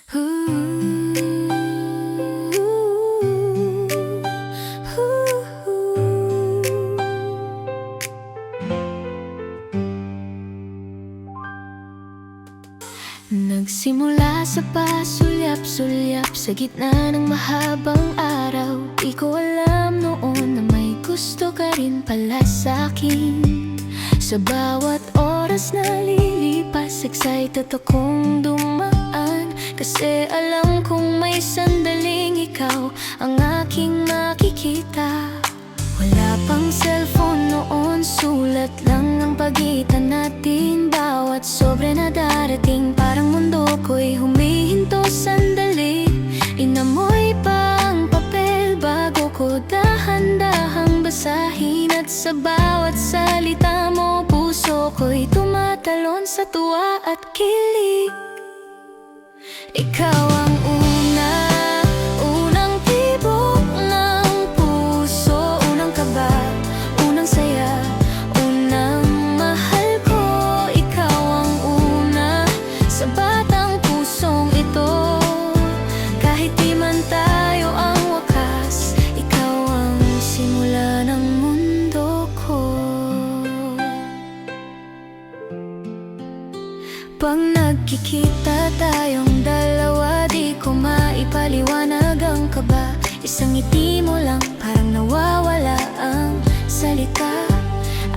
Nagsimula sa pasulyap-sulyap sa gitna ng mahabang araw. Di ko alam noon na may gusto ka rin pala sa'kin. Sa bawat oras na lilipas, excited akong dumaan, kasi alam kong may sandaling ikaw ang aking makikita. Wala pang cellphone noon, sulat lang ang pagitan natin. Bawat sobre na darating, parang mundo ko'y humihinto sandali. Inamoy pa ang papel bago ko dahan-dahang basahin. At sa bawat salita mo, puso ko'y tumatalon sa tuwa at kilig. Ikaw ang una, unang tibok ng puso, unang kaba, unang saya, unang mahal ko. Ikaw ang una sa batang pusong ito. Kahit di man tayo ang wakas, ikaw ang simula ng mundo ko. Pag nagkikita tayong dalawa, di ko maipaliwanag ang kaba. Isang ngiti mo lang, parang nawawala ang salita.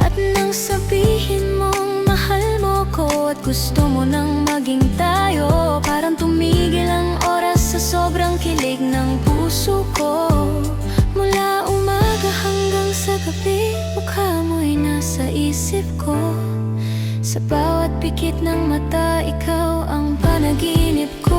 At nang sabihin mong mahal mo ko at gusto mo nang maging tayo, parang tumigil ang oras sa sobrang kilig ng puso ko. Mula umaga hanggang sa gabi, mukha mo'y nasa isip ko. Sa bawat pikit ng mata, ikaw ang panaginip ko.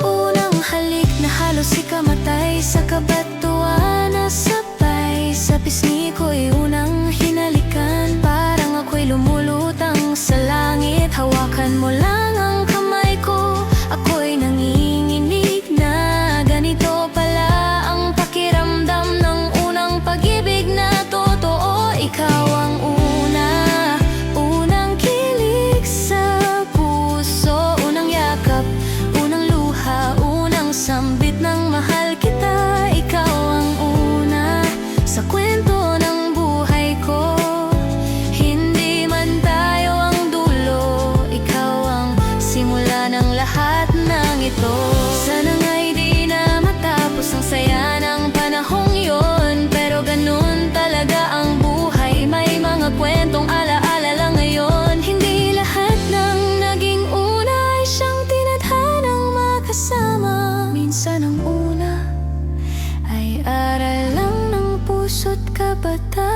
Unang halik na halos ikamatay, sa kabatuan na sabay. Sa pisngi ko'y unang hinalikan, parang ako'y lumulutang sa langit. Hawakan mo lang ang kamay ko, ako'y nanginginig na ganito pala ang pakiramdam ng unang pag-ibig na totoo. Ikaw ang una, unang kilig sa puso, unang yakap, unang luha, unang sambit ng mahal kita. Ikaw ang una sa kwento ng buhay ko, hindi man tayo ang dulo. Ikaw ang simula ng lahat ng ito. Sana nga'y di na matapos ang saya ng panahong yon, pero ganun talaga ang buhay. May mga kwentong alaala lang ngayon. Hindi lahat ng naging una ay siyang tinadhanang makasama. Minsan ang una ay aral lang ng puso't kabataan.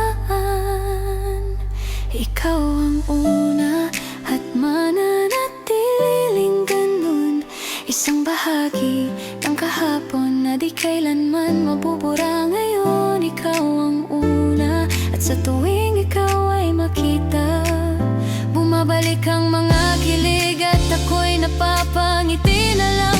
Ikaw ang una at mananatiling ganun, isang bahagi ng kahapon na di kailanman mabubura ngayon. Ikaw ang una, at sa tuwing ikaw ay makita, bumabalik ang mga kilig at ako'y napapangiti na lang.